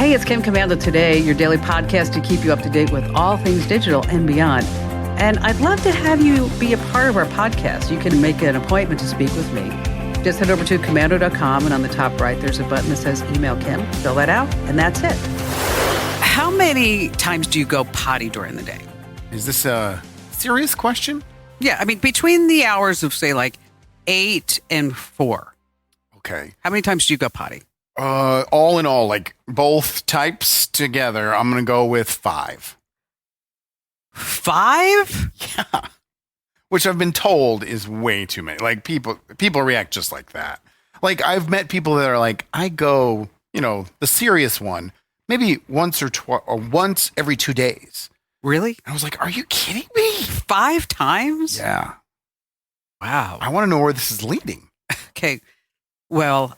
Hey, it's Kim Commando Today, your daily podcast to keep you up to date with all things digital and beyond. And I'd love to have you be a part of our podcast. You can make an appointment to speak with me. Just head over to commando.com, and on the top right, there's a button that says Email Kim. Fill that out, and that's it. How many times do you go potty during the day? Is this a serious question? Yeah, I mean, between the hours of, say, like 8 and 4. Okay. How many times do you go potty? All in all, like both types together, I'm going to go with 5. 5? Yeah. Which I've been told is way too many. Like people react just like that. Like I've met people that are like, I go, the serious one, maybe once or once every 2 days. Really? I was like, are you kidding me? 5 times? Yeah. Wow. I want to know where this is leading. Okay. Well,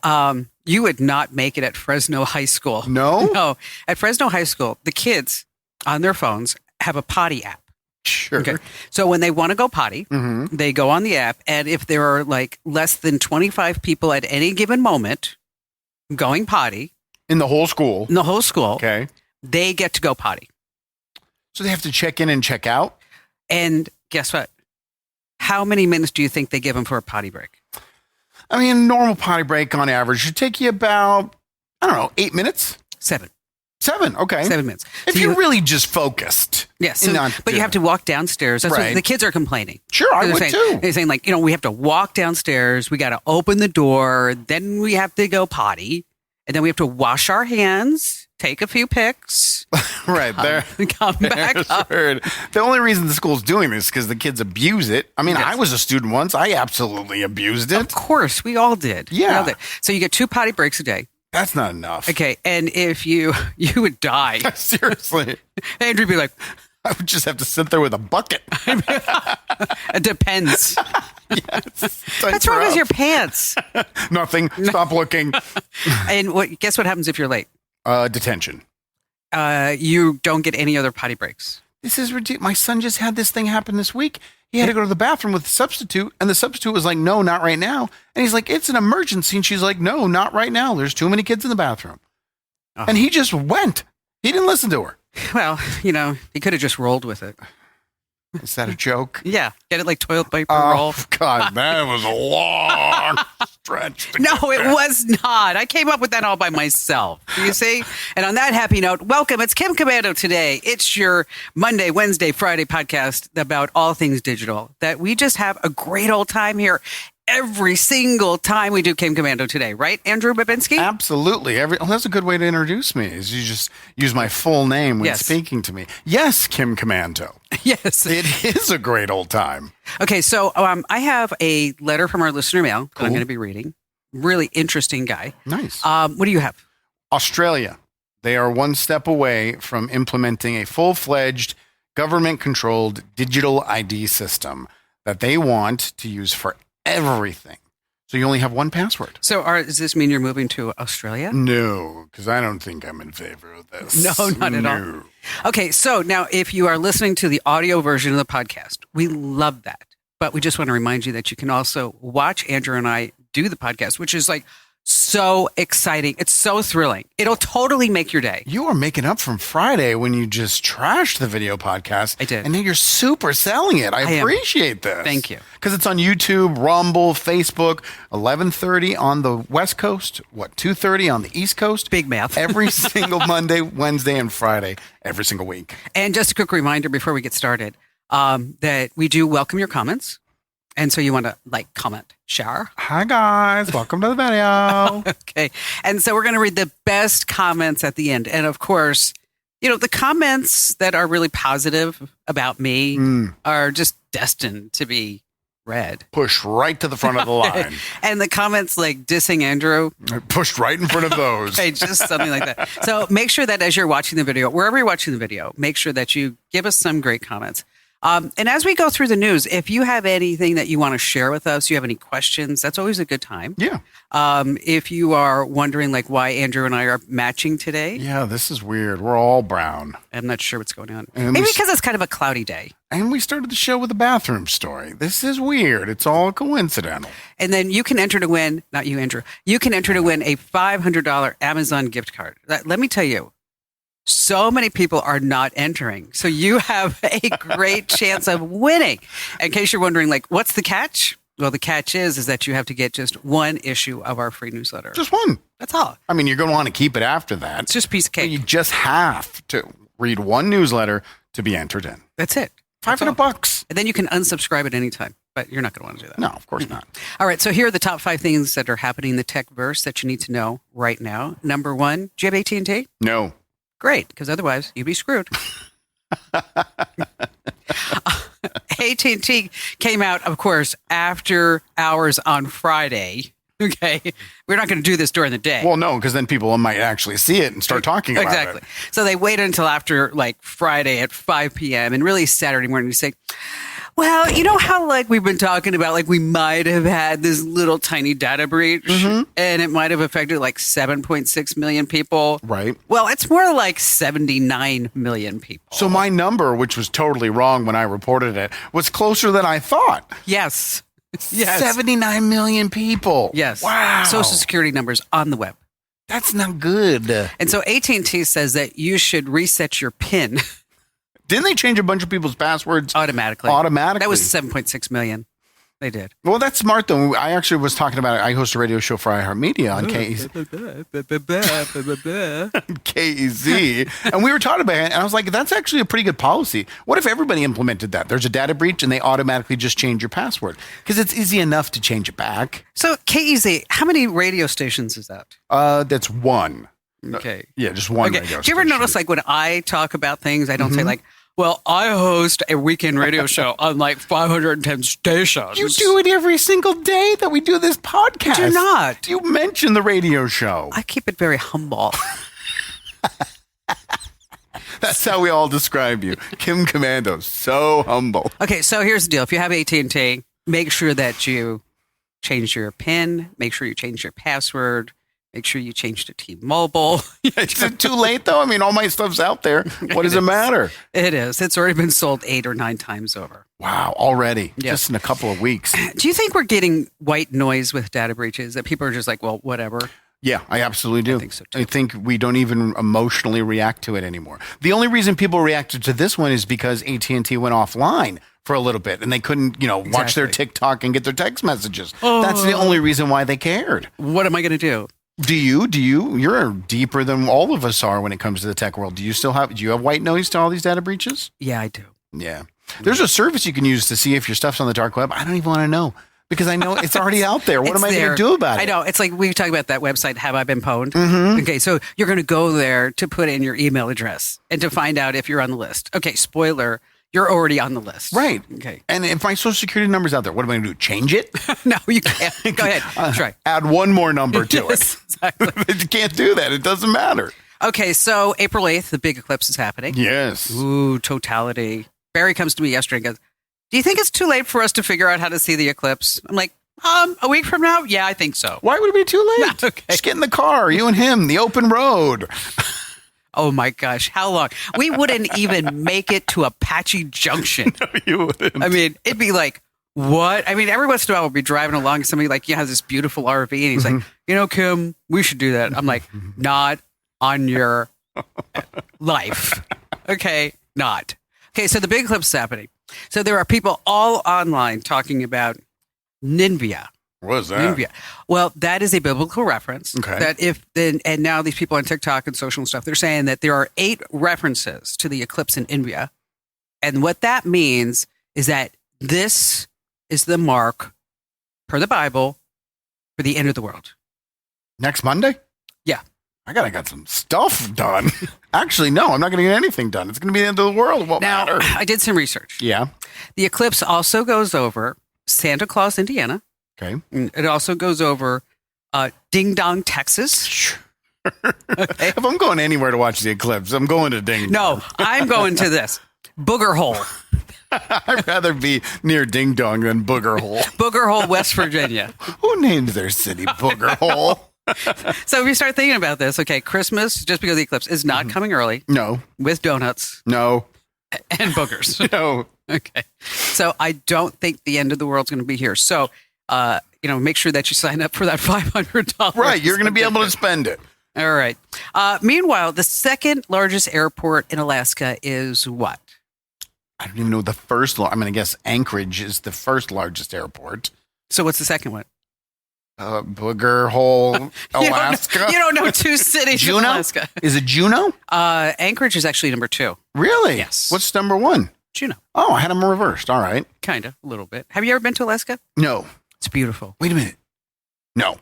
you would not make it at Fresno High School. No? No. At Fresno High School, the kids on their phones have a potty app. Sure. Okay. So when they want to go potty, they go on the app, and if there are like less than 25 people at any given moment going potty In the whole school. Okay, they get to go potty. So they have to check in and check out? And guess what? How many minutes do you think they give them for a potty break? I mean, a normal potty break on average should take you about, 8 minutes? 7. 7, okay. 7 minutes. If So you're really just focused. Yes, but you have to walk downstairs. That's Right. what the kids are complaining. Sure, I They're would saying, too. They're saying like, we have to walk downstairs. We got to open the door. Then we have to go potty. And then we have to wash our hands, take a few pics. Right there. Come back up. Heard. The only reason the school's doing this is because the kids abuse it. I mean, Yes. I was a student once. I absolutely abused it. Of course, we all did. Yeah. We all did. So you get 2 potty breaks a day. That's not enough. Okay. And if you would die, Seriously. Andrew would be like, I would just have to sit there with a bucket. it depends. Yes. What's wrong with your pants? Nothing. Stop looking. And guess what happens if you're late? Detention. You don't get any other potty breaks. This is ridiculous. My son just had this thing happen this week. He had to go to the bathroom with a substitute, and the substitute was like, no, not right now. And he's like, it's an emergency. And she's like, no, not right now. There's too many kids in the bathroom. Uh-huh. And he just went. He didn't listen to her. Well, he could have just rolled with it. Is that a joke? Yeah. Get it like toilet paper roll. Oh, God, that was a long stretch. No, it was not. I came up with that all by myself. You see? And on that happy note, welcome. It's Kim Commando Today. It's your Monday, Wednesday, Friday podcast about all things digital that we just have a great old time here every single time we do Kim Commando Today. Right, Andrew Babinski? Absolutely. That's a good way to introduce me, is you just use my full name when speaking to me. Yes, Kim Commando. Yes. It is a great old time. Okay, so I have a letter from our listener mail that I'm going to be reading. Really interesting guy. Nice. What do you have? Australia. They are one step away from implementing a full-fledged government-controlled digital ID system that they want to use for everything. So you only have one password. So does this mean you're moving to Australia? No, because I don't think I'm in favor of this. No, not at all. Okay, so now if you are listening to the audio version of the podcast, we love that. But we just want to remind you that you can also watch Andrew and I do the podcast, which is like so exciting. It's so thrilling. It'll totally make your day. You are making up from Friday when you just trashed the video podcast. I did. And now you're super selling it. I appreciate this. Thank you. Because it's on YouTube, Rumble, Facebook, 11:30 on the West Coast, 2:30 on the East Coast. Big math. Every single Monday, Wednesday, and Friday, every single week. And just a quick reminder before we get started, that we do welcome your comments. And so you want to comment, share. Hi, guys. Welcome to the video. Okay. And so we're going to read the best comments at the end. And of course, the comments that are really positive about me are just destined to be read. Pushed right to the front of the line. And the comments like dissing Andrew. Pushed right in front of those. Okay, just something like that. So make sure that as you're watching the video, wherever you're watching the video, make sure that you give us some great comments. And as we go through the news, if you have anything that you want to share with us, you have any questions, that's always a good time. Yeah. If you are wondering why Andrew and I are matching today. Yeah, this is weird. We're all brown. I'm not sure what's going on. And maybe because it's kind of a cloudy day. And we started the show with a bathroom story. This is weird. It's all coincidental. And then you can enter to win, not you, Andrew, you can enter to win a $500 Amazon gift card. Let me tell you, So many people are not entering. So you have a great chance of winning. In case you're wondering, like, what's the catch? Well, the catch is that you have to get just one issue of our free newsletter. Just one. That's all. I mean, you're going to want to keep it after that. It's just a piece of cake. You just have to read one newsletter to be entered in. That's it. $500. And then you can unsubscribe at any time, but you're not going to want to do that. No, of course not. All right. So here are the top 5 things that are happening in the tech verse that you need to know right now. Number 1, do you have AT&T? No. Great, because otherwise you'd be screwed. AT&T came out, of course, after hours on Friday. Okay. We're not going to do this during the day. Well, no, because then people might actually see it and start talking about it. Exactly. So they waited until after like Friday at 5 p.m. and really Saturday morning to say, well, you know how like we've been talking about, like we might have had this little tiny data breach and it might have affected like 7.6 million people. Right. Well, it's more like 79 million people. So my number, which was totally wrong when I reported it, was closer than I thought. Yes. 79 million people. Yes. Wow. Social security numbers on the web. That's not good. And so AT&T says that you should reset your PIN. Didn't they change a bunch of people's passwords? Automatically. That was 7.6 million. They did. Well, that's smart, though. I actually was talking about it. I host a radio show for iHeartMedia on KEZ. And we were talking about it, and I was like, that's actually a pretty good policy. What if everybody implemented that? There's a data breach, and they automatically just change your password? Because it's easy enough to change it back. So, KEZ, how many radio stations is that? That's one. Okay. Yeah, just one radio station. Do you ever notice, like, when I talk about things, I don't say, like, well, I host a weekend radio show on like 510 stations. You do it every single day that we do this podcast. I do not. You mention the radio show. I keep it very humble. That's how we all describe you. Kim Commando, so humble. Okay, so here's the deal. If you have AT&T, make sure that you change your PIN. Make sure you change your password. Make sure you change to T-Mobile. Is it too late, though? I mean, all my stuff's out there. What does it matter? It is. It's already been sold 8 or 9 times over. Wow, already. Yes. Just in a couple of weeks. Do you think we're getting white noise with data breaches, that people are just like, well, whatever? Yeah, I absolutely do. I think so, too. I think we don't even emotionally react to it anymore. The only reason people reacted to this one is because AT&T went offline for a little bit and they couldn't, watch their TikTok and get their text messages. That's the only reason why they cared. What am I going to do? Do you? You're deeper than all of us are when it comes to the tech world. Do you have white noise to all these data breaches? Yeah, I do. Yeah. There's a service you can use to see if your stuff's on the dark web. I don't even want to know because I know it's already out there. What am I going to do about it? I know. It's like we talk about that website, Have I Been Pwned? Okay, so you're going to go there to put in your email address and to find out if you're on the list. Okay, spoiler. You're already on the list. Right. Okay. And if my social security number's out there, what am I going to do? Change it? No, you can't. Go ahead. Try. Add one more number to Yes, exactly. it. You can't do that. It doesn't matter. Okay, so April 8th, the big eclipse is happening. Yes. Ooh, totality. Barry comes to me yesterday and goes, do you think it's too late for us to figure out how to see the eclipse? I'm like, a week from now? Yeah, I think so. Why would it be too late? Okay. Just get in the car, you and him, the open road. Oh my gosh, how long? We wouldn't even make it to Apache Junction. No, you wouldn't. I mean, it'd be like, what? I mean, every once in a while we'll be driving along, somebody like, has this beautiful RV, and he's like, Kim, we should do that. I'm like, not on your life. Okay, not. Okay, so the big eclipse is happening. So there are people all online talking about Nineveh. What is that? Nineveh. Well, that is a biblical reference. Okay. That and now these people on TikTok and social and stuff, they're saying that there are 8 references to the eclipse in India. And what that means is that this is the mark, per the Bible, for the end of the world. Next Monday? Yeah. I got some stuff done. Actually, no, I'm not going to get anything done. It's going to be the end of the world. It won't matter. I did some research. Yeah. The eclipse also goes over Santa Claus, Indiana. Okay. And it also goes over Ding Dong, Texas. Okay. If I'm going anywhere to watch the eclipse, I'm going to Ding Dong. No, I'm going to this. Booger Hole. I'd rather be near Ding Dong than Booger Hole. Booger Hole, West Virginia. Who named their city Booger Hole? So if you start thinking about this, okay, Christmas, just because of the eclipse, is not coming early. No. With donuts. No. And boogers. No. Okay. So I don't think the end of the world's going to be here. So, make sure that you sign up for that $500. Right. You're going to be able to spend it. All right. Meanwhile, the second largest airport in Alaska is what? I don't even know the first. I guess Anchorage is the first largest airport. So what's the second one? Booger Hole, Alaska. You don't know two cities in Alaska. Is it Juneau? Anchorage is actually number 2. Really? Yes. What's number 1? Juneau. Oh, I had them reversed. All right. Kind of, a little bit. Have you ever been to Alaska? No. It's beautiful. Wait a minute. No,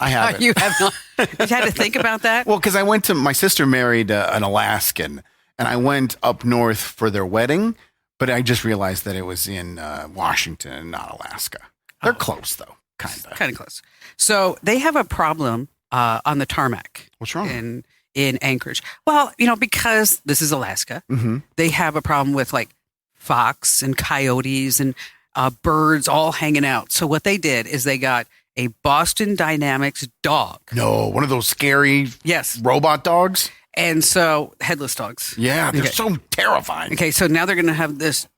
I haven't. You have not. You had to think about that? Well, because my sister married an Alaskan, and I went up north for their wedding, but I just realized that it was in Washington and not Alaska. They're close, though. Kind of close. So they have a problem on the tarmac. What's wrong? In Anchorage. Well, because this is Alaska, they have a problem with like fox and coyotes and birds all hanging out. So what they did is they got a Boston Dynamics dog. No, one of those scary robot dogs. And so headless dogs. Yeah, they're so terrifying. Okay, so now they're going to have this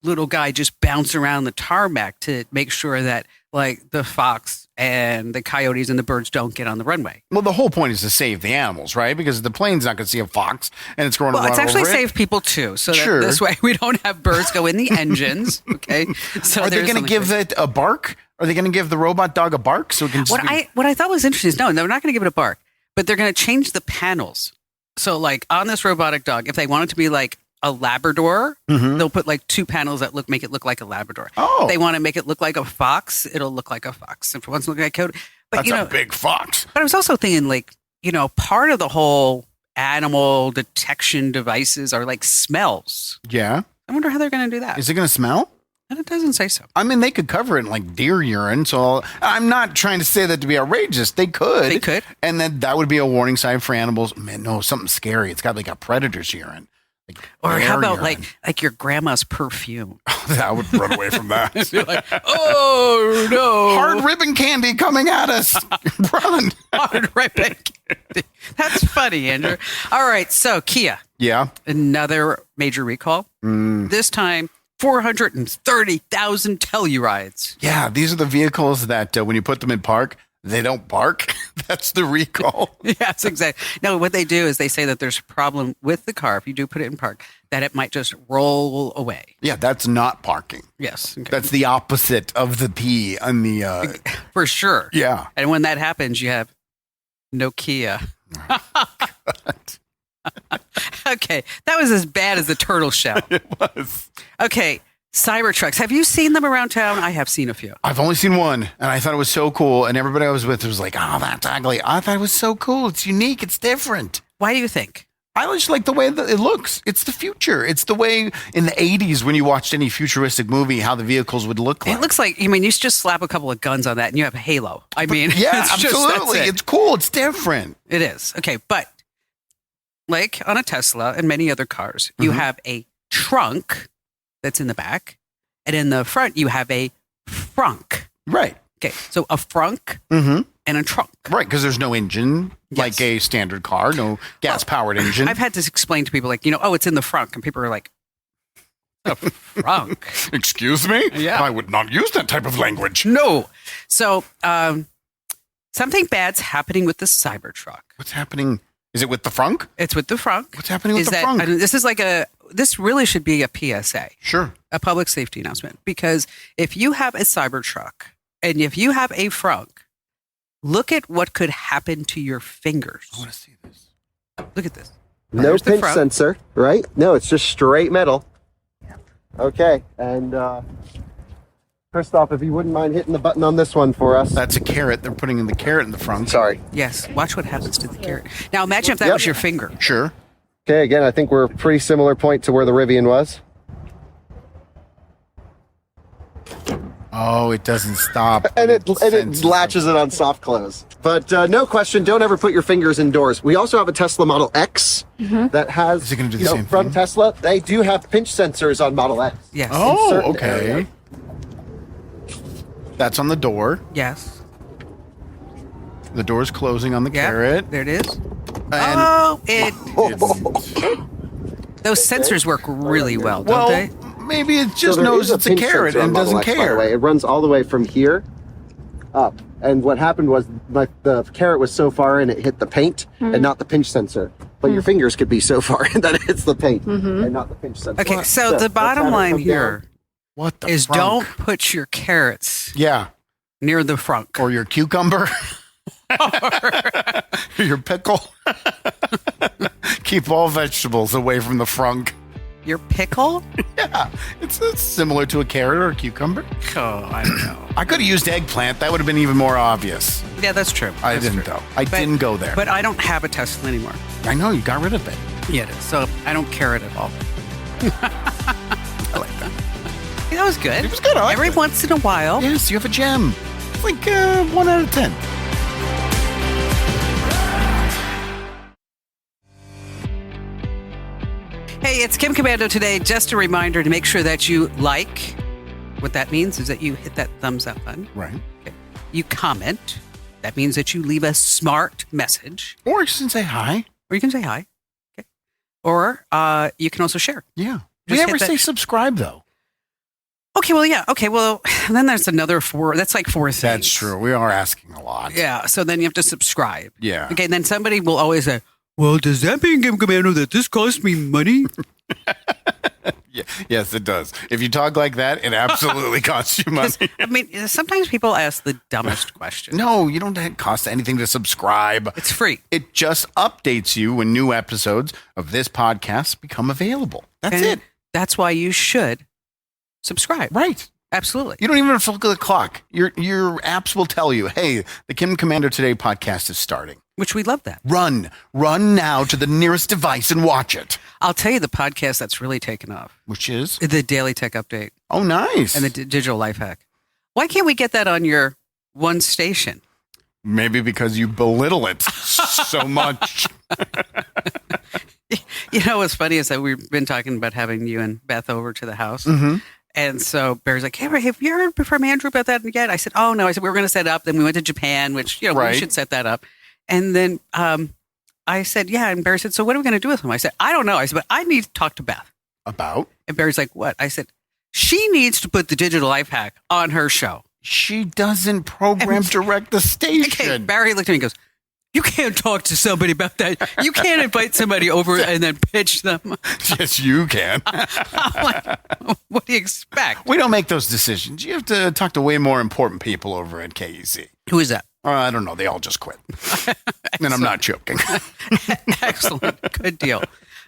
little guy just bounce around the tarmac to make sure that like the fox and the coyotes and the birds don't get on the runway. Well, the whole point is to save the animals, right? Because the plane's not going to see a fox and it's going to run over it. Well, it's actually save people too. So that this way we don't have birds go in the engines. Okay. So are they going to give it a bark? Are they going to give the robot dog a bark so it can? What I thought was interesting is no, they're not going to give it a bark, but they're going to change the panels. So like on this robotic dog, if they want it to be like a Labrador, they'll put like 2 panels that make it look like a Labrador. Oh, if they want to make it look like a fox, it'll look like a fox. If it wants to look like a coyote, but that's a big fox. But I was also thinking like, part of the whole animal detection devices are like smells. Yeah. I wonder how they're going to do that. Is it going to smell? And it doesn't say so. I mean, they could cover it in like deer urine. So I'm not trying to say that to be outrageous. They could. They could. And then that would be a warning sign for animals. Man, no, something scary. It's got like a predator's urine. Or how about like your grandma's perfume? I would run away from that. You're like, oh no. Hard ribbon candy coming at us. Run. Hard ribbon candy. That's funny, Andrew. All right. So Kia. Yeah. Another major recall. This time, 430,000 Tellurides. Yeah. These are the vehicles that when you put them in park, they don't bark. That's the recall. Yes, exactly. No, what they do is they say that there's a problem with the car if you do put it in park, that it might just roll away. Yeah, that's not parking. Yes. Okay. That's the opposite of the P on the... For sure. Yeah. And when that happens, you have no Kia. Okay, that was as bad as the turtle shell. It was. Okay. Cybertrucks. Have you seen them around town? I have seen a few. I've only seen one, and I thought it was so cool. And everybody I was with was like, "Oh, that's ugly." I thought it was so cool. It's unique. It's different. Why do you think? I just like the way that it looks. It's the future. It's the way in the 80s when you watched any futuristic movie, how the vehicles would look like. It looks like, you just slap a couple of guns on that and you have a Halo. Yeah, absolutely. It's cool. It's different. It is. Okay, but like on a Tesla and many other cars, you have a trunk that's in the back, and in the front you have a frunk. Right. Okay, so a frunk and a trunk. Right, because there's no engine like a standard car, no gas-powered engine. I've had to explain to people like, it's in the frunk, and people are like, the frunk? Excuse me? Yeah. I would not use that type of language. No. So something bad's happening with the Cybertruck. What's happening? Is it with the frunk? It's with the frunk. What's happening with the frunk? This is this really should be a PSA. Sure. A public safety announcement. Because if you have a Cybertruck and if you have a frunk, look at what could happen to your fingers. I want to see this. Look at this. No pinch sensor, right? No, it's just straight metal. Okay, and Christoph, if you wouldn't mind hitting the button on this one for us. That's a carrot. They're putting in the carrot in the front. Sorry. Yes, watch what happens to the carrot. Now imagine if that was your finger. Sure. Okay, again, I think we're a pretty similar point to where the Rivian was. Oh, it doesn't stop. And it latches it on soft close. But no question, don't ever put your fingers indoors. We also have a Tesla Model X that has, Is it going to do the same from thing? Tesla, they do have pinch sensors on Model X. Yes. Oh, okay. Areas. That's on the door. Yes. The door's closing on the carrot. There it is. And those sensors work really well, don't they? Maybe it just So there knows is it's a pinch carrot sensor on and doesn't Model X, by the care. way. It runs all the way from here up And what happened was the carrot was so far in, it hit the paint and not the pinch sensor. But your fingers could be so far in that it hits the paint and not the pinch sensor. Okay, so the bottom line here What the is frunk? don't put your carrots near the frunk. Or your cucumber. Your pickle. Keep all vegetables away from the frunk. Your pickle? Yeah, it's similar to a carrot or a cucumber. Oh, I don't know. I could have used eggplant. That would have been even more obvious. Yeah, that's true. I didn't, though. I didn't go there. But I don't have a Tesla anymore. I know, you got rid of it. Yeah, it is. So I don't care it at all. I like that. Yeah, that was good. It was good. I liked Every it. once in a while. Yes, you have a gem. It's like 1 out of 10. Hey, it's Kim Commando today. Just a reminder to make sure that you like. What that means is that you hit that thumbs up button. Right. Okay. You comment. That means that you leave a smart message. Or you can say hi. Or you can say hi. Okay. Or you can also share. Yeah. Just We never hit that- say subscribe, though. Okay, well, yeah. Okay, well, then there's another 4. That's like 4 things. That's true. We are asking a lot. Yeah, so then you have to subscribe. Yeah. Okay, and then somebody will always say, well, does that mean, Kim Commando, that this costs me money? Yeah. Yes, it does. If you talk like that, it absolutely costs you money. I mean, sometimes people ask the dumbest question. No, you don't cost anything to subscribe. It's free. It just updates you when new episodes of this podcast become available. That's And it. That's why you should subscribe. Right. Absolutely. You don't even have to look at the clock. Your apps will tell you, hey, the Kim Commander Today podcast is starting. Which we love that. Run now to the nearest device and watch it. I'll tell you the podcast that's really taken off. Which is? The Daily Tech Update Oh, nice. and the Digital Life Hack. Why can't we get that on your one station? Maybe because you belittle it so much. You know what's funny is that we've been talking about having you and Beth over to the house. Mm-hmm. And so Barry's like, hey, have you heard from Andrew about that yet? I said, oh, no. I said, we were going to set up. Then we went to Japan, which, we Right. should set that up. And then I said, yeah. And Barry said, so what are we going to do with him? I said, I don't know. I said, but I need to talk to Beth. About? And Barry's like, what? I said, she needs to put the Digital Life Hack on her show. She doesn't program direct the station. Okay, Barry looked at me and goes, you can't talk to somebody about that. You can't invite somebody over and then pitch them. Yes, you can. I'm like, what do you expect? We don't make those decisions. You have to talk to way more important people over at KEC. Who is that? I don't know. They all just quit. And I'm not joking. Excellent. Good deal.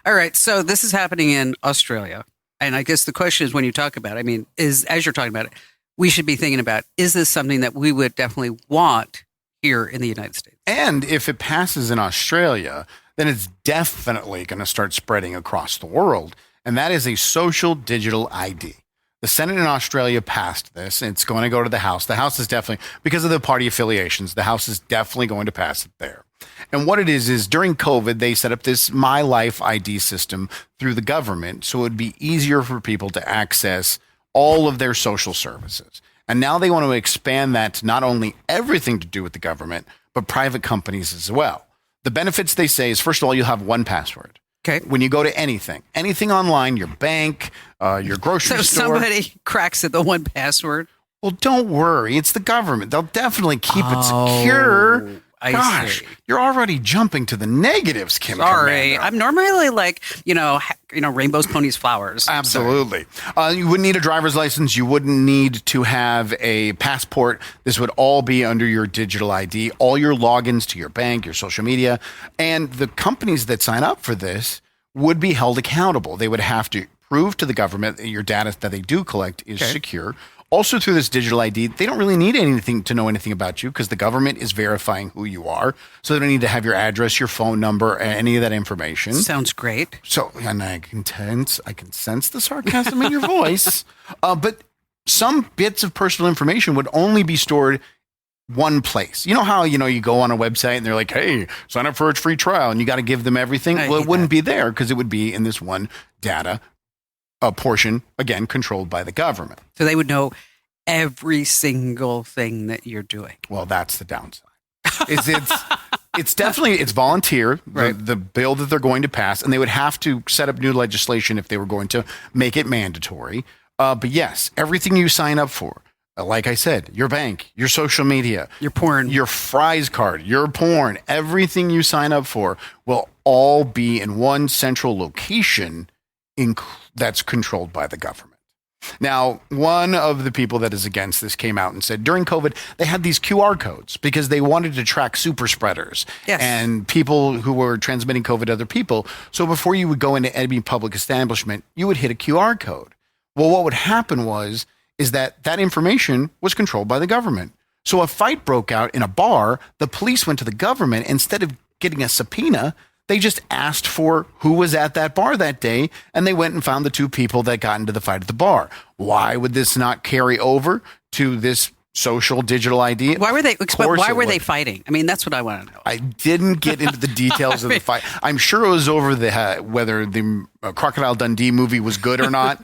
All right. So this is happening in Australia. And I guess the question is when you talk about it, I mean, as you're talking about it, we should be thinking about, is this something that we would definitely want here in the United States? And if it passes in Australia, then it's definitely going to start spreading across the world. And that is a social digital ID. The Senate in Australia passed this, and it's going to go to the House. The House is definitely, because of the party affiliations, the House is definitely going to pass it there. And what it is during COVID, they set up this My Life ID system through the government, so it would be easier for people to access all of their social services. And now they want to expand that to not only everything to do with the government, but private companies as well. The benefits, they say, is first of all, you'll have one password. Okay. When you go to anything online, your bank, your grocery So store. somebody cracks at the one password. Well, don't worry. It's the government. They'll definitely keep it secure. I Gosh, see. you're already jumping to the negatives, Kim. Sorry. Commando. I'm normally like, rainbows, ponies, flowers. Absolutely. You wouldn't need a driver's license. You wouldn't need to have a passport. This would all be under your digital ID, all your logins to your bank, your social media. And the companies that sign up for this would be held accountable. They would have to prove to the government that your data that they do collect is secure. Also, through this digital ID, they don't really need anything to know anything about you because the government is verifying who you are. So they don't need to have your address, your phone number, any of that information. Sounds great. So, and I can sense the sarcasm in your voice. But some bits of personal information would only be stored one place. You know how, you go on a website and they're like, hey, sign up for a free trial and you got to give them everything. Well, it wouldn't be there because it would be in this one data portion, again, controlled by the government. So they would know every single thing that you're doing. Well, that's the downside. It's definitely, it's volunteer, the bill that they're going to pass, and they would have to set up new legislation if they were going to make it mandatory. But yes, everything you sign up for, Like I said, your bank, your social media, Your porn. your Fry's card, your porn, everything you sign up for will all be in one central location that's controlled by the government. Now, one of the people that is against this came out and said during COVID, they had these QR codes because they wanted to track super spreaders and people who were transmitting COVID to other people. So before you would go into any public establishment, you would hit a QR code. Well, what would happen is that information was controlled by the government. So a fight broke out in a bar. The police went to the government. Instead of getting a subpoena, they just asked for who was at that bar that day, and they went and found the two people that got into the fight at the bar. Why would this not carry over to this social digital ID? Why were they fighting? I mean, that's what I want to know. I didn't get into the details of the fight. I'm sure it was over whether the Crocodile Dundee movie was good or not,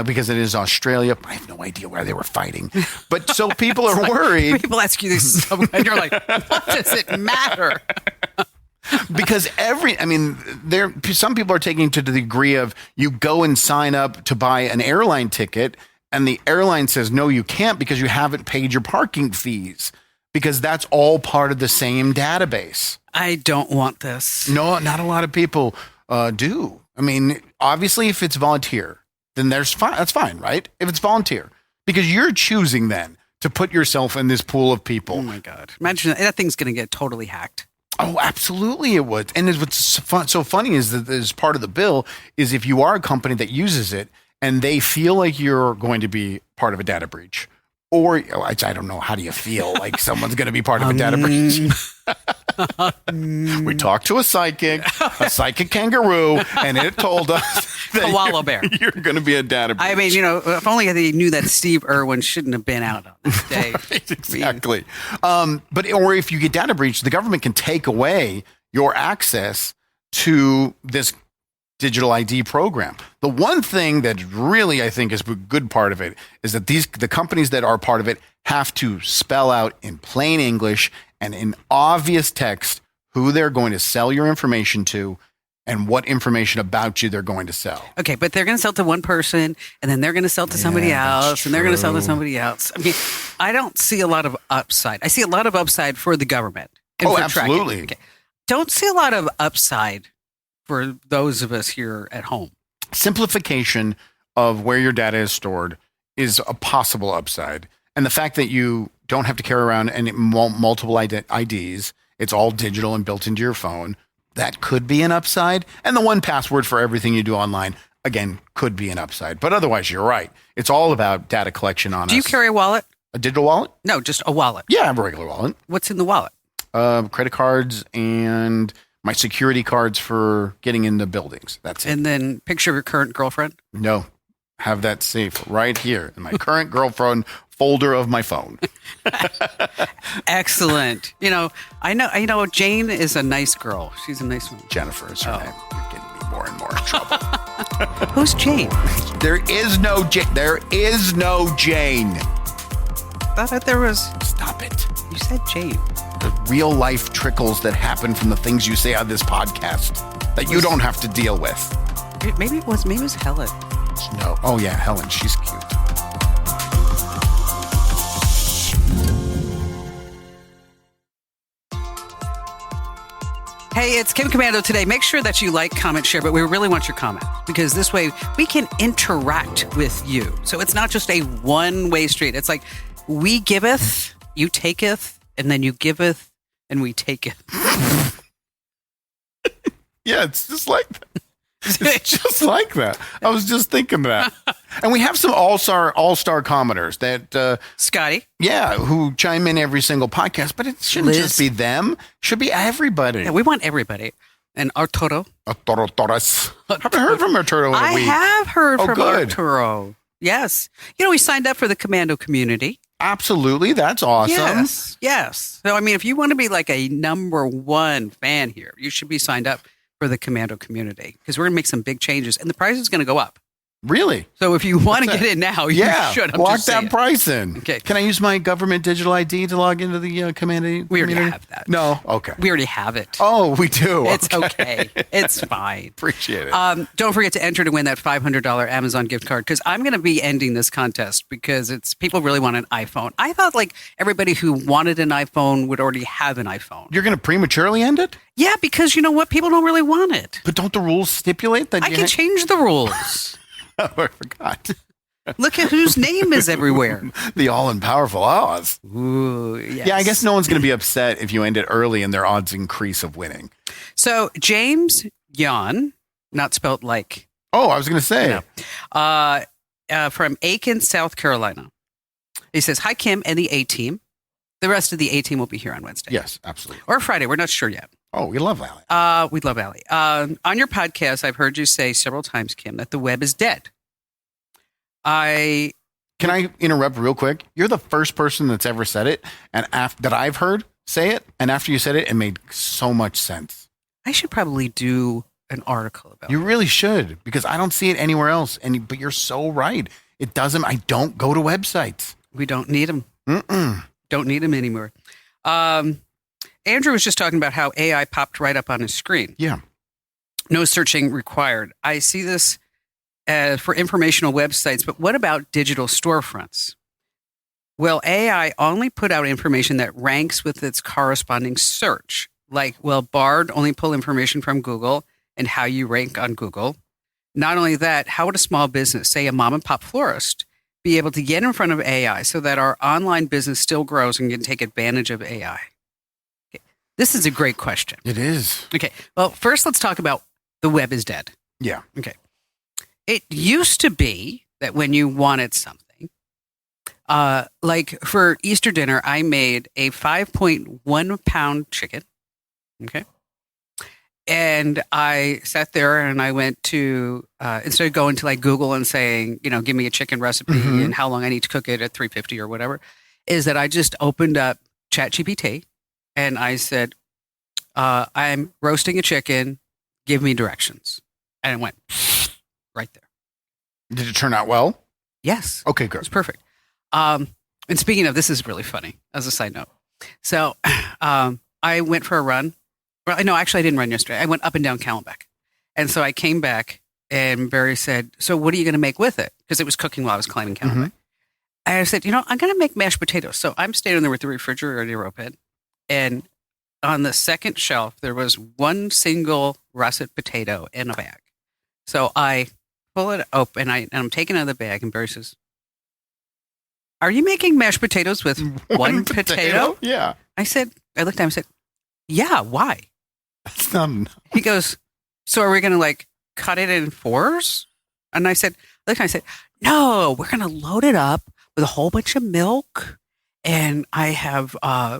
because it is Australia. I have no idea why they were fighting. But so people are worried. People ask you this, and you're like, what does it matter? Because some people are taking it to the degree of you go and sign up to buy an airline ticket and the airline says, no, you can't because you haven't paid your parking fees, because that's all part of the same database. I don't want this. No, not a lot of people do. I mean, obviously, if it's volunteer, then that's fine, right? If it's volunteer, because you're choosing then to put yourself in this pool of people. Oh, my God. Imagine that thing's going to get totally hacked. Oh, absolutely it would. And what's so funny is that as part of the bill is if you are a company that uses it and they feel like you're going to be part of a data breach, or I don't know, how do you feel like someone's going to be part of a data breach? We talked to a psychic kangaroo, and it told us that koala bear, you're going to be a data breach. I mean, if only they knew that Steve Irwin shouldn't have been out on this day. Right, exactly. Or if you get data breached, the government can take away your access to this digital ID program. The one thing that really I think is a good part of it is that the companies that are part of it have to spell out in plain English and in obvious text who they're going to sell your information to and what information about you they're going to sell. Okay, but they're going to sell to one person, and then they're going to sell to somebody else, and they're going to sell to somebody else. I mean, I don't see a lot of upside. I see a lot of upside for the government. And for absolutely. Okay. Don't see a lot of upside for those of us here at home. Simplification of where your data is stored is a possible upside. And the fact that you don't have to carry around multiple IDs, it's all digital and built into your phone, that could be an upside. And the one password for everything you do online, again, could be an upside. But otherwise, you're right. It's all about data collection on us. Do you carry a wallet? A digital wallet? No, just a wallet. Yeah, I have a regular wallet. What's in the wallet? Credit cards and my security cards for getting into buildings. That's it. And then picture of your current girlfriend? No. Have that safe right here in my current girlfriend folder of my phone. Excellent. I know Jane is a nice girl. She's a nice one. Jennifer is her name. You're getting me more and more in trouble. Who's Jane? There is no Jane. There is no Jane. I thought there was. Stop it. You said Jane. The real life trickles that happen from the things you say on this podcast that you don't have to deal with. Maybe it was Helen. No. Oh yeah, Helen. She's cute. Hey, it's Kim Commando today. Make sure that you like, comment, share, but we really want your comment because this way we can interact with you. So it's not just a one-way street. It's like we giveth, you taketh, and then you giveth, and we taketh. Yeah, it's just like that. It's just like that. I was just thinking that. And we have some all-star commenters that Scotty. Yeah, who chime in every single podcast, but it shouldn't just be them. It should be everybody. Yeah, we want everybody. And Arturo. Torres. Haven't heard from Arturo in a week. I have heard from good. Arturo. Yes. We signed up for the Commando community. Absolutely. That's awesome. Yes. So, I mean, if you want to be like a number one fan here, you should be signed up for the Commando community because we're going to make some big changes and the price is going to go up. Really? So if you want to get in now, you should. I'm lock just that saying. price in. Okay. Can I use my government digital ID to log into the command? We already have that. No? Okay. We already have it. Oh, we do. It's okay. It's fine. Appreciate it. Don't forget to enter to win that $500 Amazon gift card, because I'm going to be ending this contest because people really want an iPhone. I thought like everybody who wanted an iPhone would already have an iPhone. You're going to prematurely end it? Yeah, because you know what? People don't really want it. But don't the rules stipulate that I can change the rules. Oh, I forgot. Look at whose name is everywhere. The all-powerful Oz. Ooh, yes. Yeah, I guess no one's going to be upset if you end it early and their odds increase of winning. So James Yon, not spelled like. Oh, I was going to say. No. From Aiken, South Carolina. He says, hi, Kim and the A-Team. The rest of the A-Team will be here on Wednesday. Yes, absolutely. Or Friday. We're not sure yet. Oh, we love Allie. We love Allie. On your podcast, I've heard you say several times, Kim, that the web is dead. Can I interrupt real quick? You're the first person that's ever said it, and that I've heard say it. And after you said it, it made so much sense. I should probably do an article about it. You really should, because I don't see it anywhere else. But you're so right. It doesn't. I don't go to websites. We don't need them. Don't need them anymore. Andrew was just talking about how AI popped right up on his screen. Yeah. No searching required. I see this for informational websites, but what about digital storefronts? Will AI only put out information that ranks with its corresponding search? Like, will Bard only pull information from Google and how you rank on Google? Not only that, how would a small business, say a mom and pop florist, be able to get in front of AI so that our online business still grows and can take advantage of AI? Okay. This is a great question. It is. Okay. Well, first let's talk about the web is dead. Yeah. Okay. It used to be that when you wanted something, like for Easter dinner, I made a 5.1 pound chicken. Okay. And I sat there and I went to, instead of going to like Google and saying, give me a chicken recipe and how long I need to cook it at 350 or whatever, is that I just opened up ChatGPT and I said, I'm roasting a chicken. Give me directions. And it went right there. Did it turn out well? Yes. Okay, It good. was perfect. And speaking of, this is really funny as a side note. So I went for a run. Well, no, actually I didn't run yesterday. I went up and down Camelback. And so I came back and Barry said, so what are you going to make with it? Because it was cooking while I was climbing Camelback. And I said, I'm going to make mashed potatoes. So I'm standing there with the refrigerator open. And on the second shelf, there was one single russet potato in a bag. So I pull it open and I'm taking it out of the bag. And Barry says, are you making mashed potatoes with one potato? Yeah. I looked at him and said, yeah, why? That's not enough. He goes, so are we going to like cut it in fours? And I said, no, we're going to load it up with a whole bunch of milk. And I have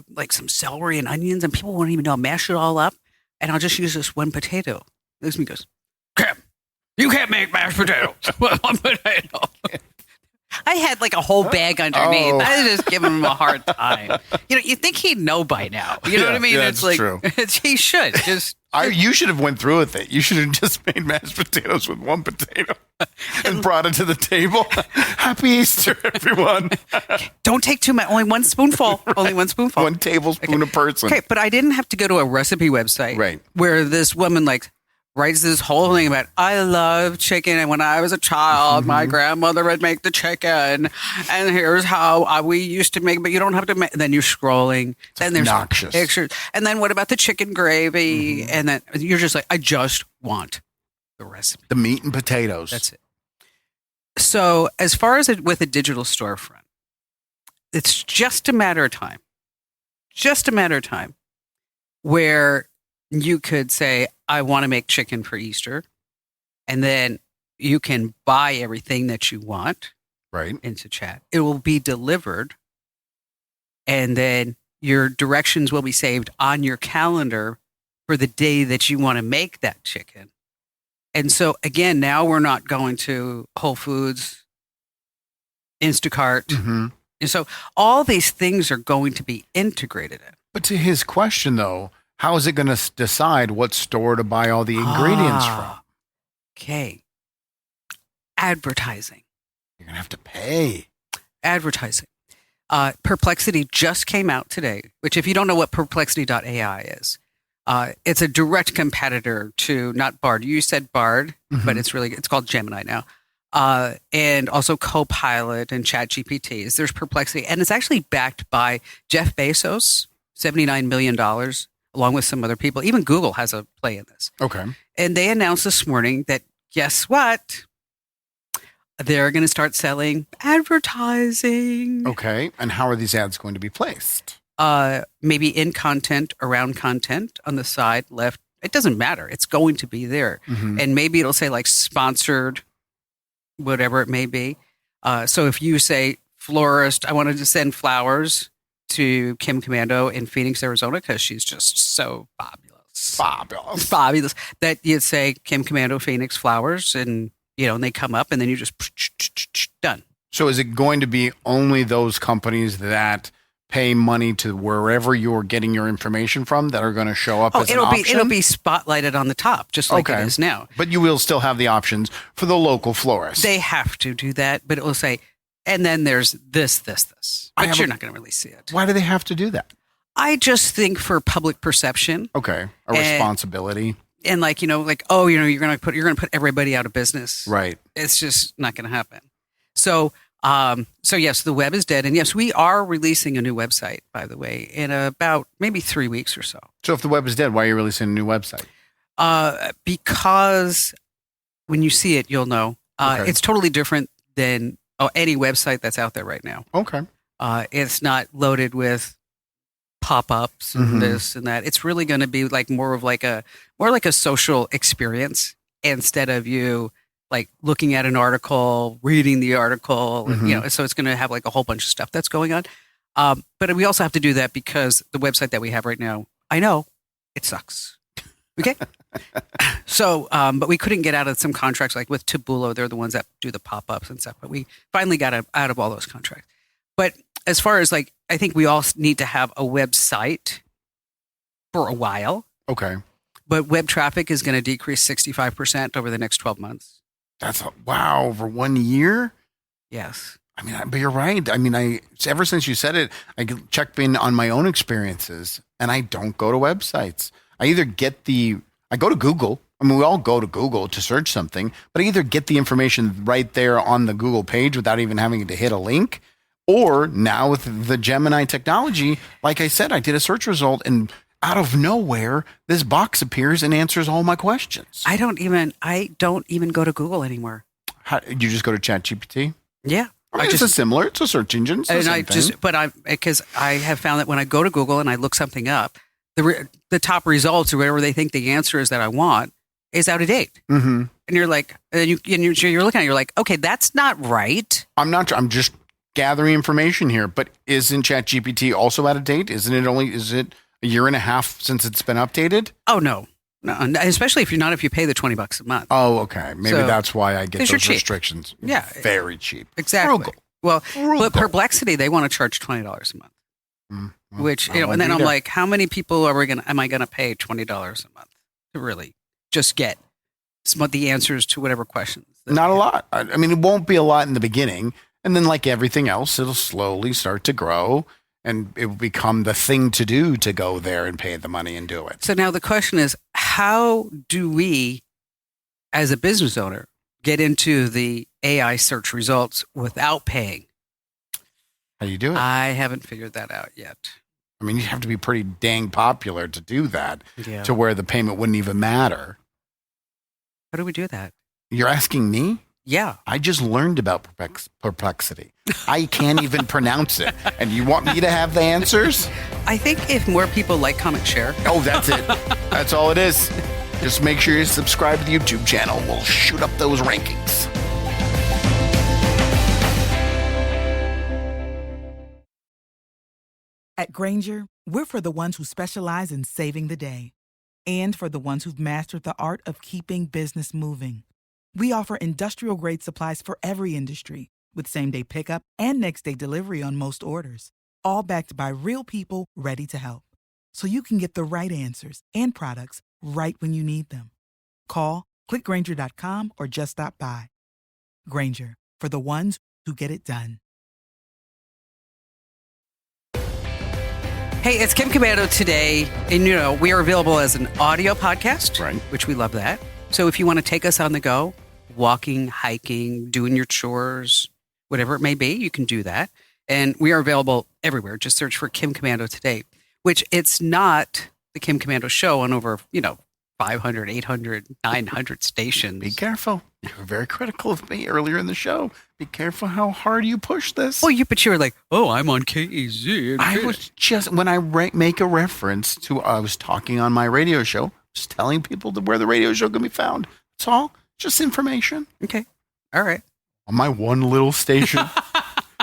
like some celery and onions, and people won't even know. I'll mash it all up, and I'll just use this one potato. This me goes, Kim, you can't make mashed potatoes with one potato. I had like a whole bag underneath. Oh. I was just giving him a hard time. You think he'd know by now. You know what I mean? Yeah, it's that's like true. He should just. You should have went through with it. You should have just made mashed potatoes with one potato and brought it to the table. Happy Easter, everyone. Don't take too much. Only one spoonful. Only one spoonful. One tablespoon a person. Okay, but I didn't have to go to a recipe website, Right. where this woman like writes this whole thing about, I love chicken, and when I was a child, my grandmother would make the chicken, and here's how we used to make. But you don't have to. Then you're scrolling. Then there's obnoxious. pictures, and then what about the chicken gravy? And then you're just like, I just want the recipe. The meat and potatoes. That's it. So as far as with a digital storefront, it's just a matter of time. Just a matter of time where you could say, I want to make chicken for Easter. And then you can buy everything that you want right. into chat. It will be delivered. And then your directions will be saved on your calendar for the day that you want to make that chicken. And so, again, now we're not going to Whole Foods, Instacart. And so all these things are going to be integrated in. But to his question, though, how is it going to decide what store to buy all the ingredients from? Okay. advertising. You're going to have to pay. Advertising. Perplexity just came out today, which if you don't know what perplexity.ai is, it's a direct competitor to not Bard. You said Bard, but it's called Gemini now. And also Copilot and ChatGPT. There's Perplexity, and it's actually backed by Jeff Bezos, $79 million, along with some other people. Even Google has a play in this. Okay. And they announced this morning that, guess what? They're going to start selling advertising. Okay. And how are these ads going to be placed? Maybe in content, around content, on the side, left. It doesn't matter. It's going to be there. And maybe it'll say like sponsored, whatever it may be. So if you say florist, I wanted to send flowers to Kim Commando in Phoenix, Arizona, because she's just so fabulous, that you'd say Kim Commando Phoenix flowers, and and they come up, and then you just done. So is it going to be only those companies that pay money to wherever you're getting your information from that are going to show up as an option? It'll be spotlighted on the top, just like it is now. But you will still have the options for the local florist. They have to do that, but it will say, and then there's this. But you're not going to really see it. Why do they have to do that? I just think for public perception. Okay. A responsibility. And you're going to put everybody out of business. Right. It's just not going to happen. So yes, the web is dead. And yes, we are releasing a new website, by the way, in about maybe 3 weeks or so. So if the web is dead, why are you releasing a new website? Because when you see it, you'll know. It's totally different than any website that's out there right now. Okay. It's not loaded with pop-ups and this and that. It's really going to be more like a social experience instead of you looking at an article, reading the article, and, so it's going to have a whole bunch of stuff that's going on. But we also have to do that because the website that we have right now, I know it sucks. Okay. So, but we couldn't get out of some contracts with Taboola. They're the ones that do the pop-ups and stuff, but we finally got out of all those contracts. But as far as I think we all need to have a website for a while. Okay. But web traffic is going to decrease 65% over the next 12 months. That's wow, over 1 year? Yes. I mean, but you're right. I mean, ever since you said it, I checked in on my own experiences, and I don't go to websites. I go to Google. I mean, we all go to Google to search something, but I either get the information right there on the Google page without even having to hit a link, or now with the Gemini technology, like I said, I did a search result, and out of nowhere, this box appears and answers all my questions. I don't even go to Google anymore. You just go to ChatGPT? Yeah. It's a search engine. Because I have found that when I go to Google and I look something up, the top results or whatever they think the answer is that I want is out of date. Mm-hmm. And you're you're looking at it, you're like, okay, that's not right. I'm just gathering information here, but isn't ChatGPT also out of date? Is it a year and a half since it's been updated? Oh, no, especially if you pay the $20 a month. Oh, okay. Maybe that's why I get those restrictions. Yeah. Very cheap. Exactly. Frugal. Well, but Perplexity, they want to charge $20 a month, which, and then I'm like, how many people am I going to pay $20 a month to really just get the answers to whatever questions? Not a lot. I mean, it won't be a lot in the beginning. And then like everything else, it'll slowly start to grow. And it will become the thing to do to go there and pay the money and do it. So now the question is, how do we, as a business owner, get into the AI search results without paying? How do you do it? I haven't figured that out yet. I mean, you have to be pretty dang popular to do that, to where the payment wouldn't even matter. How do we do that? You're asking me? Yeah. I just learned about perplexity. I can't even pronounce it. And you want me to have the answers? I think if more people like, comment, share. Oh, that's it. That's all it is. Just make sure you subscribe to the YouTube channel. We'll shoot up those rankings. At Grainger, we're for the ones who specialize in saving the day and for the ones who've mastered the art of keeping business moving. We offer industrial-grade supplies for every industry, with same-day pickup and next-day delivery on most orders, all backed by real people ready to help. So you can get the right answers and products right when you need them. Call, click Grainger.com, or just stop by. Grainger, for the ones who get it done. Hey, it's Kim Commando today. And, we are available as an audio podcast, Right. which we love that. So if you want to take us on the go, walking, hiking, doing your chores, whatever it may be, you can do that. And we are available everywhere. Just search for Kim Commando today, which it's not the Kim Commando show on over, 500, 800, 900 stations. Be careful. You were very critical of me earlier in the show. Be careful how hard you push this. Well, but you were like, oh, I'm on KEZ. I was just, when I make a reference to, I was talking on my radio show, just telling people where the radio show can be found. That's all. Just information. Okay. All right. On my one little station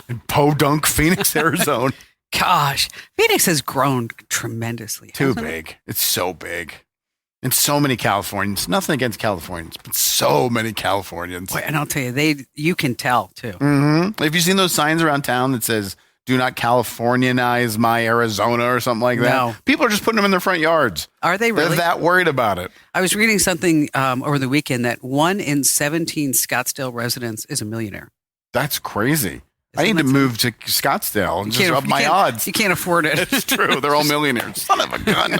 in Podunk, Phoenix, Arizona. Gosh, Phoenix has grown tremendously. Too hasn't it? big. It's so big. And so many Californians. Nothing against Californians, but so many Californians. Boy, and I'll tell you, you can tell too. Mm-hmm. Have you seen those signs around town that says, do not Californianize my Arizona or something like that? No. People are just putting them in their front yards. Are they really? They're that worried about it. I was reading something over the weekend that 1 in 17 Scottsdale residents is a millionaire. That's crazy. I Isn't need to that move to Scottsdale and just up you my can't- odds. You can't afford it. It's true. They're all millionaires. Son of a gun.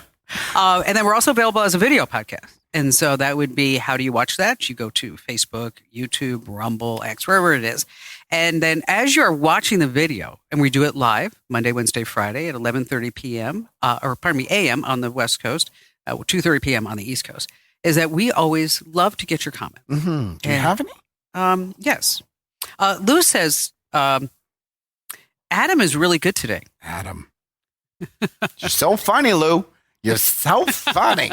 And then we're also available as a video podcast. And so that would be, how do you watch that? You go to Facebook, YouTube, Rumble, X, wherever it is. And then as you're watching the video, and we do it live Monday, Wednesday, Friday at 11:30 p.m. A.m. on the West Coast, 2:30 p.m. on the East Coast, is that we always love to get your comments. Mm-hmm. Do you have any? Yes. Lou says, Adam is really good today. Adam. You're so funny, Lou. You're so funny.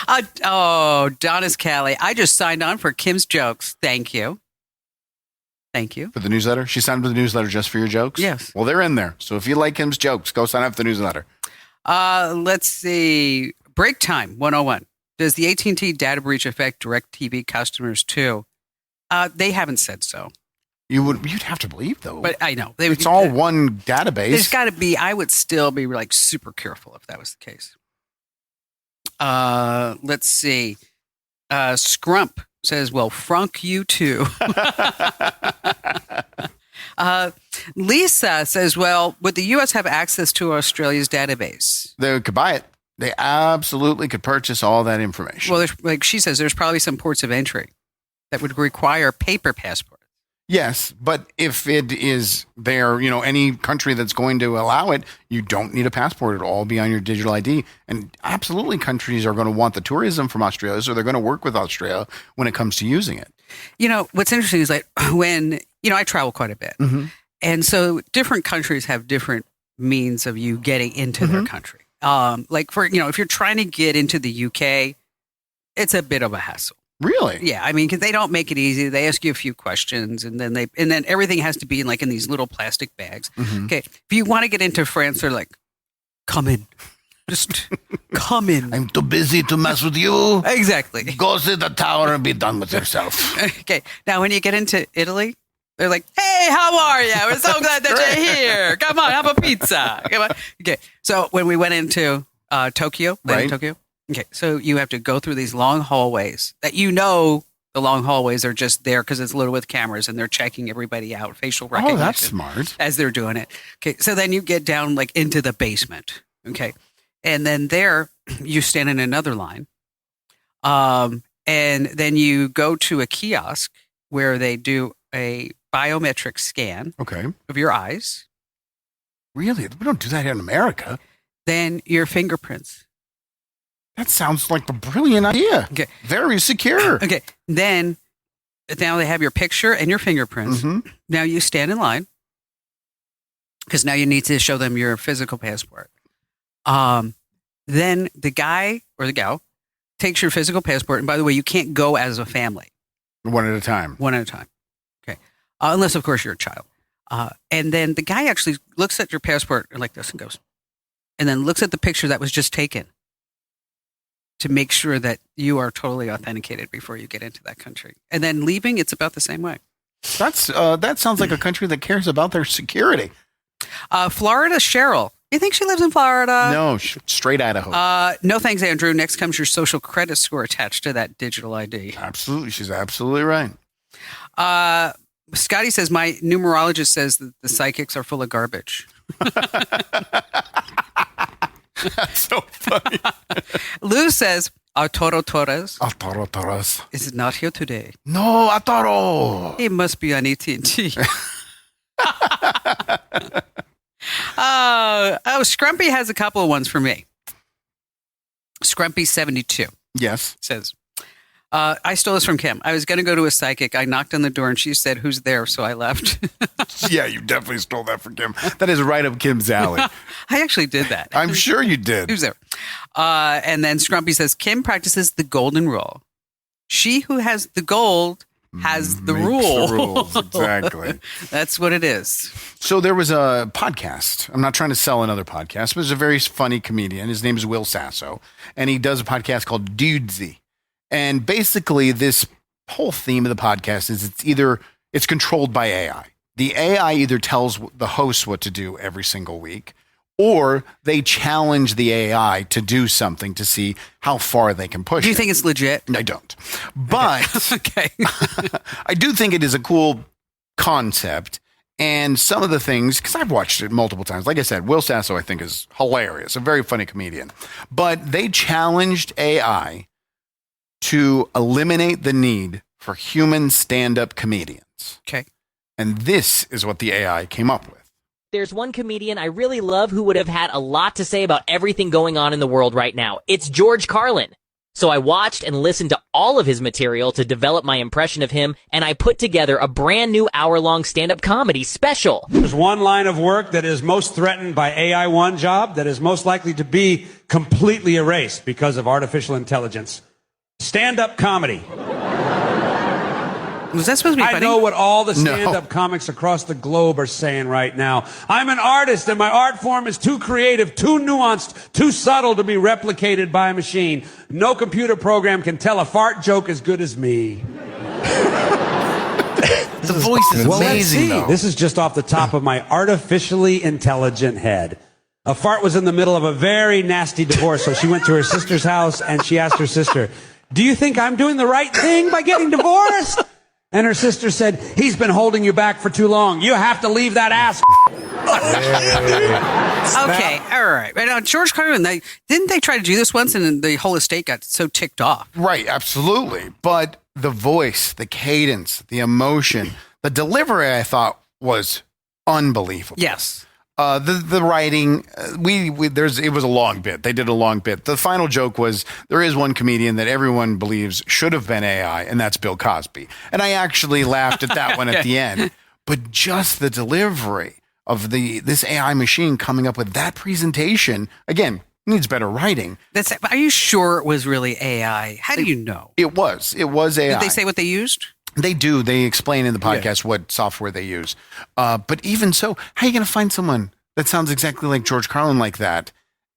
Donis Callie, I just signed on for Kim's jokes. Thank you. Thank you. For the newsletter? She signed up for the newsletter just for your jokes? Yes. Well, they're in there. So if you like Kim's jokes, go sign up for the newsletter. Let's see. Break time 101. Does the AT&T data breach affect DirecTV customers too? They haven't said so. You'd have to believe, though. But I know. It's all one database. There's got to be, I would still be like super careful if that was the case. Let's see. Scrump says, well, frunk you too. Lisa says, well, would the U.S. have access to Australia's database? They could buy it. They absolutely could purchase all that information. Well, like she says, there's probably some ports of entry that would require paper passports. Yes, but if it is there, any country that's going to allow it, you don't need a passport. It'll all be on your digital ID. And absolutely countries are going to want the tourism from Australia, so they're going to work with Australia when it comes to using it. What's interesting is like when, I travel quite a bit. Mm-hmm. And so different countries have different means of you getting into their country. Like for, if you're trying to get into the UK, it's a bit of a hassle. Really? Yeah, I mean, because they don't make it easy. They ask you a few questions, and then everything has to be in these little plastic bags. Mm-hmm. Okay, if you want to get into France, they're like, "Come in, just come in." I'm too busy to mess with you. Exactly. Go to the tower and be done with yourself. Okay, now when you get into Italy, they're like, "Hey, how are you? We're so glad that you're here. Come on, have a pizza." Come on. Okay, so when we went into Tokyo, Right. Tokyo. Okay, so you have to go through these long hallways that the long hallways are just there because it's loaded with cameras and they're checking everybody out, facial recognition. Oh, that's smart. As they're doing it. Okay, so then you get down into the basement. Okay, and then there you stand in another line, and then you go to a kiosk where they do a biometric scan Okay. of your eyes, Really? We don't do that here in America. then your fingerprints. That sounds like a brilliant idea. Okay. Very secure. Okay, then now they have your picture and your fingerprints. Mm-hmm. Now you stand in line because now you need to show them your physical passport. Then the guy or the gal takes your physical passport. And by the way, you can't go as a family, One at a time. one at a time. Okay. Unless, of course, you're a child. And then the guy actually looks at your passport like this and goes, and then looks at the picture that was just taken to make sure that you are totally authenticated before you get into that country. And then leaving, it's about the same way. That sounds like a country that cares about their security. Florida Cheryl. You think she lives in Florida? No, straight Idaho. No thanks, Andrew. Next comes your social credit score attached to that digital ID. Absolutely. She's absolutely right. Scotty says, my numerologist says that the psychics are full of garbage. That's so funny. Lou says, Arturo Torres Arturo Torres. is not here today. No, Arturo. He must be on AT&T. Scrumpy has a couple of ones for me. Scrumpy72 Yes. says, I stole this from Kim. I was going to go to a psychic. I knocked on the door and she said, who's there? So I left. Yeah, you definitely stole that from Kim. That is right up Kim's alley. I actually did that. I'm sure you did. Who's there? And then Scrumpy says, Kim practices the golden rule. She who has the gold has the Makes rule. the rules, exactly. That's what it is. So there was a podcast. I'm not trying to sell another podcast, but there's a very funny comedian. His name is Will Sasso, and he does a podcast called Dudesy. And basically, this whole theme of the podcast is it's controlled by AI. The AI either tells the host what to do every single week, or they challenge the AI to do something to see how far they can push it. Do you think it's legit? I don't. But Okay. I do think it is a cool concept. And some of the things, because I've watched it multiple times. Like I said, Will Sasso, I think, is hilarious. A very funny comedian. But they challenged AI to eliminate the need for human stand-up comedians. Okay. And this is what the AI came up with. There's one comedian I really love who would have had a lot to say about everything going on in the world right now. It's George Carlin. So I watched and listened to all of his material to develop my impression of him, and I put together a brand new hour-long stand-up comedy special. There's one line of work that is most threatened by AI, one job that is most likely to be completely erased because of artificial intelligence. Stand-up comedy. Was that supposed to be funny? I know what all the stand-up comics across the globe are saying right now. I'm an artist, and my art form is too creative, too nuanced, too subtle to be replicated by a machine. No computer program can tell a fart joke as good as me. The voice is amazing, though. This is just off the top of my artificially intelligent head. A fart was in the middle of a very nasty divorce, so she went to her sister's house, and she asked her sister, "Do you think I'm doing the right thing by getting divorced?" And her sister said, "He's been holding you back for too long. You have to leave that ass." Okay, all right. But now, George Carlin, didn't they try to do this once and the whole estate got so ticked off? Right, absolutely. But the voice, the cadence, the emotion, the delivery, I thought was unbelievable. Yes. The writing, it was a long bit. They did a long bit. The final joke was there is one comedian that everyone believes should have been AI, and that's Bill Cosby. And I actually laughed at that one at the end. But just the delivery of this AI machine coming up with that presentation, again, needs better writing. Are you sure it was really AI? How do you know? It was AI. Did they say what they used? They do. They explain in the podcast what software they use. But even so, how are you going to find someone that sounds exactly like George Carlin like that,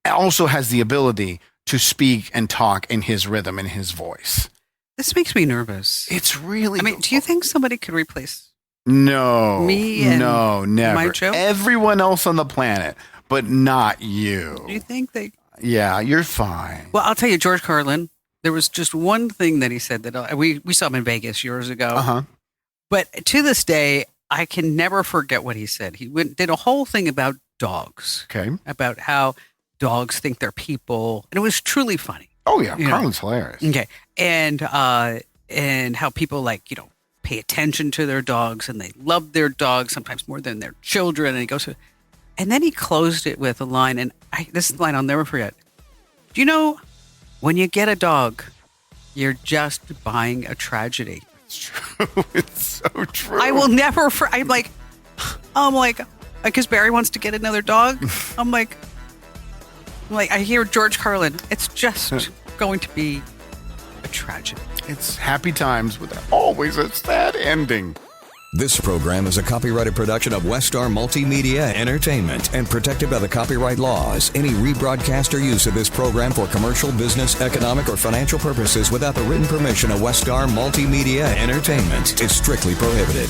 also has the ability to speak and talk in his rhythm and his voice? This makes me nervous. It's really... I mean, do you think somebody could replace me? No, never. My show? Everyone else on the planet, but not you. Do you think they... Yeah, you're fine. Well, I'll tell you, George Carlin, there was just one thing that he said that we saw him in Vegas years ago. Uh-huh. But to this day, I can never forget what he said. He did a whole thing about dogs. Okay. About how dogs think they're people. And it was truly funny. Oh, yeah. Carlin's hilarious. Okay. And how people pay attention to their dogs and they love their dogs sometimes more than their children. And he goes, and then he closed it with a line. And this line I'll never forget. Do you know, when you get a dog, you're just buying a tragedy. It's true. It's so true. I will never. I'm like, because Barry wants to get another dog. I'm like, I hear George Carlin. It's just going to be a tragedy. It's happy times with always a sad ending. This program is a copyrighted production of Westar Multimedia Entertainment and protected by the copyright laws. Any rebroadcast or use of this program for commercial, business, economic, or financial purposes without the written permission of Westar Multimedia Entertainment is strictly prohibited.